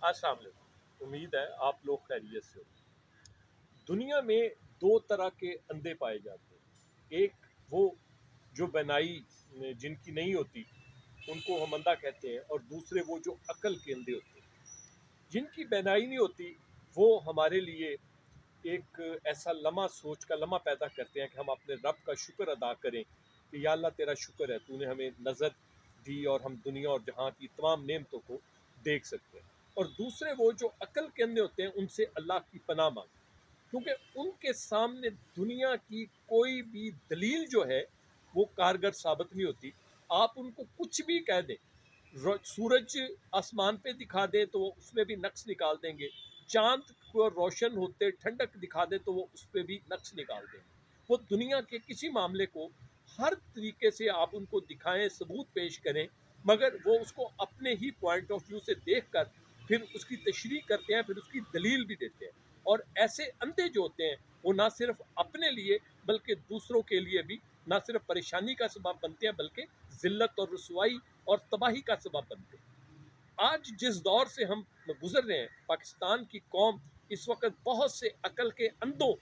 अस्सलाम वालेकुम। उम्मीद है आप लोग खैरियत से हो। दुनिया में दो तरह के अंधे पाए जाते हैं। एक वो जो बनाई जिनकी नहीं होती, उनको हम अंधा कहते हैं, और दूसरे वो जो अकल के अंधे होते हैं। जिनकी बनाई नहीं होती वो हमारे लिए एक ऐसा लम्हा, सोच का लम्हा पैदा करते हैं कि हम अपने रब का शुक्र अदा करें कि या अल्लाह तेरा शुक्र है, तूने हमें नज़र दी और हम दुनिया और जहाँ की तमाम नेमतों को देख सकते हैं। और दूसरे वो जो अकल के अंधे होते हैं, उनसे अल्लाह की पनाह मांगे, क्योंकि उनके सामने दुनिया की कोई भी दलील जो है वो कारगर साबित नहीं होती। आप उनको कुछ भी कह दें, सूरज आसमान पे दिखा दे तो वो उसमें भी नक्श निकाल देंगे, चांद को रोशन होते ठंडक दिखा दे तो वो उस पर भी नक्श निकाल देंगे। वो दुनिया के किसी मामले को हर तरीके से आप उनको दिखाएं, सबूत पेश करें, मगर वो उसको अपने ही पॉइंट ऑफ व्यू से देख कर फिर उसकी तशरीह करते हैं, फिर उसकी दलील भी देते हैं। और ऐसे अंधे जो होते हैं वो ना सिर्फ अपने लिए बल्कि दूसरों के लिए भी ना सिर्फ परेशानी का सबब बनते हैं बल्कि जिल्लत और रसवाई और तबाही का सबब बनते हैं। आज जिस दौर से हम गुजर रहे हैं, पाकिस्तान की कौम इस वक्त बहुत से अकल के अंधों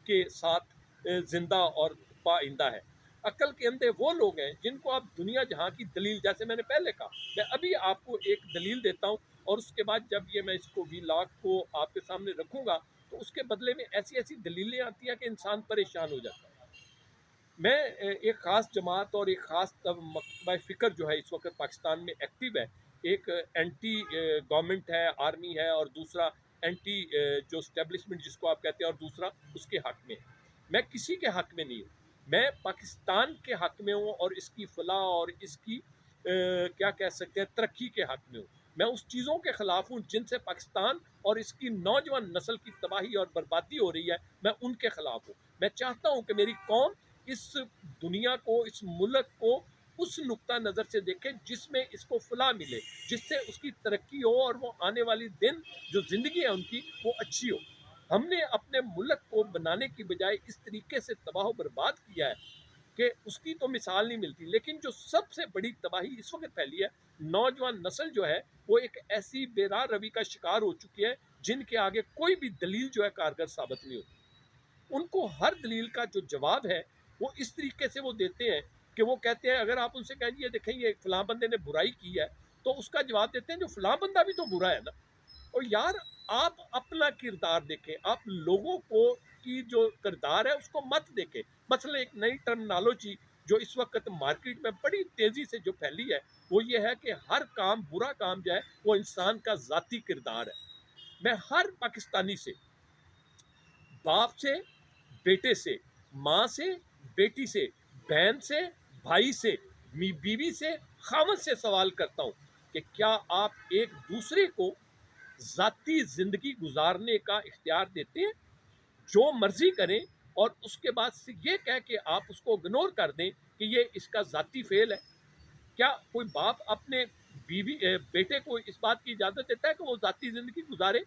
के साथ जिंदा और पाइंदा है। अकल के अंधे वो लोग हैं जिनको आप दुनिया जहाँ की दलील, जैसे मैंने पहले कहा, मैं अभी आपको एक दलील देता हूँ और उसके बाद जब ये मैं इसको वीलॉग को आपके सामने रखूँगा तो उसके बदले में ऐसी ऐसी दलीलें आती हैं कि इंसान परेशान हो जाता है। मैं एक ख़ास जमात और एक ख़ास मकतबा फ़िक्र जो है इस वक्त पाकिस्तान में एक्टिव है। एक एंटी गवर्नमेंट है, आर्मी है, और दूसरा एंटी जो स्टैब्लिशमेंट जिसको आप कहते हैं, और दूसरा उसके हक़ में। मैं किसी के हक़ में नहीं हूँ, मैं पाकिस्तान के हक़ में हूँ और इसकी फलाह और इसकी क्या कह सकते हैं, तरक्की के हक़ में हूँ। मैं उस चीज़ों के ख़िलाफ़ हूँ जिनसे पाकिस्तान और इसकी नौजवान नस्ल की तबाही और बर्बादी हो रही है, मैं उनके ख़िलाफ़ हूँ। मैं चाहता हूँ कि मेरी कौम इस दुनिया को, इस मुल्क को उस नुक्ता नज़र से देखे जिसमें इसको फलाह मिले, जिससे उसकी तरक्की हो और वो आने वाली दिन जो ज़िंदगी है उनकी वो अच्छी हो। हमने अपने मुल्क को बनाने की बजाय इस तरीके से तबाह बर्बाद किया है कि उसकी तो मिसाल नहीं मिलती। लेकिन जो सबसे बड़ी तबाही इस वक्त फैली है, नौजवान नस्ल जो है वो एक ऐसी बेरार रवि का शिकार हो चुकी है जिनके आगे कोई भी दलील जो है कारगर साबित नहीं होती। उनको हर दलील का जो जवाब है वो इस तरीके से वो देते हैं कि वो कहते हैं, अगर आप उनसे कहेंगे देखें ये फलां बंदे ने बुराई की है, तो उसका जवाब देते हैं जो फलां बंदा भी तो बुरा है ना। और यार, आप अपना किरदार देखें, आप लोगों को की जो किरदार है उसको मत देखें। मसलन एक नई टर्मिनोलॉजी जो इस वक्त मार्केट में बड़ी तेज़ी से जो फैली है वो ये है कि हर काम, बुरा काम जो है वो इंसान का ज़ाती किरदार है। मैं हर पाकिस्तानी से, बाप से बेटे से, माँ से बेटी से, बहन से भाई से, बीवी से, खामद से सवाल करता हूँ कि क्या आप एक दूसरे को ज़ाती ज़िंदगी गुजारने का इख्तियार देते हैं? जो मर्जी करें और उसके बाद से ये कह के आप उसको इग्नोर कर दें कि ये इसका ज़ाती फेल है। क्या कोई बाप अपने बेटे को इस बात की इजाज़त देता है कि वो ज़ाती ज़िंदगी गुजारे?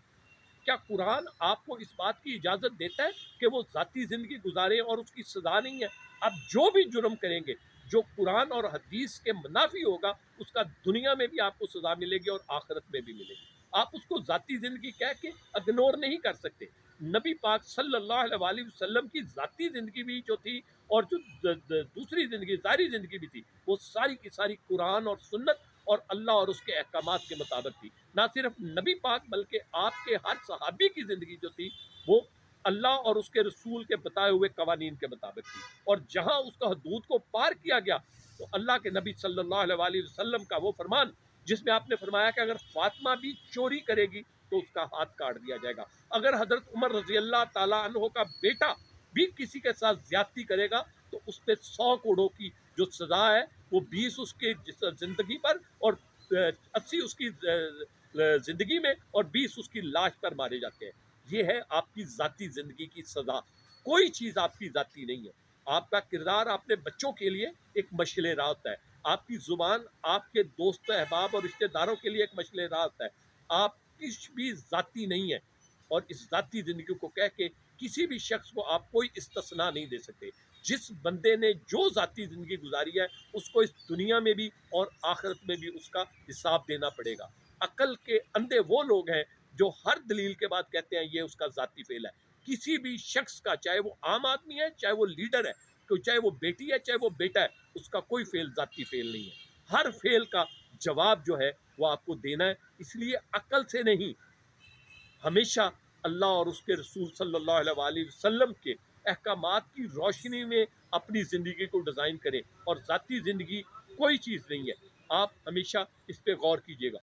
क्या कुरान आपको इस बात की इजाज़त देता है कि वो ज़ाती ज़िंदगी गुजारे और उसकी सज़ा नहीं है? आप जो भी जुर्म करेंगे, जो कुरान और हदीस के मुनाफी होगा, उसका दुनिया में भी आपको सज़ा मिलेगी और आखिरत में भी मिलेगी। आप उसको ज़ाती ज़िंदगी कह के इग्नोर नहीं कर सकते। नबी पाक सल्लल्लाहु अलैहि वसल्लम की ज़ाती ज़िंदगी भी जो थी और जो दूसरी ज़िंदगी, ज़ाहिरी ज़िंदगी भी थी, वो सारी की सारी कुरान और सुन्नत और अल्लाह और उसके अहकामात के मुताबिक थी। ना सिर्फ नबी पाक बल्कि आपके हर सहाबी की ज़िंदगी जो थी वो अल्लाह और उसके रसूल के बताए हुए कवानीन के मुताबिक थी। और जहाँ उसका हदूद को पार किया गया तो अल्लाह के नबी सल्लल्लाहु अलैहि वसल्लम का वो फरमान जिसमें आपने फरमाया कि अगर फातिमा भी चोरी करेगी तो उसका हाथ काट दिया जाएगा। अगर हजरत उमर रजी अल्लाह ताला अन्हो का बेटा भी किसी के साथ ज्यादती करेगा तो उस पर 100 करोड़ की जो सजा है वो 20 उसके जिंदगी पर और 80 उसकी जिंदगी में और 20 उसकी लाश पर मारे जाते हैं। ये है आपकी जाती जिंदगी की सजा। कोई चीज आपकी जाती नहीं है। आपका किरदार अपने बच्चों के लिए एक मशले राह होता है। आपकी जुबान आपके दोस्त अहबाब और रिश्तेदारों के लिए एक मशले राह होता है। आप कुछ भी जाती नहीं है और इस जाती जिंदगी को कह के किसी भी शख्स को आप कोई इस्तिस्ना नहीं दे सकते। जिस बंदे ने जो जाती जिंदगी गुजारी है उसको इस दुनिया में भी और आखिरत में भी उसका हिसाब देना पड़ेगा। عقل کے اندھے وہ لوگ ہیں جو ہر دلیل کے بعد کہتے ہیں یہ اس کا ذاتی فعل ہے. کسی بھی شخص کا، چاہے وہ عام آدمی ہے، چاہے وہ لیڈر ہے، چاہے وہ بیٹی ہے، چاہے وہ بیٹا ہے، اس کا کوئی فعل ذاتی فعل نہیں ہے. ہر فعل کا جواب جو ہے وہ آپ کو دینا ہے. اس لیے عقل سے نہیں، ہمیشہ اللہ اور اس کے رسول صلی اللہ علیہ وآلہ وسلم کے احکامات کی روشنی میں اپنی زندگی کو ڈیزائن کریں. اور ذاتی زندگی کوئی چیز نہیں ہے. آپ ہمیشہ اس پہ غور کیجئے گا.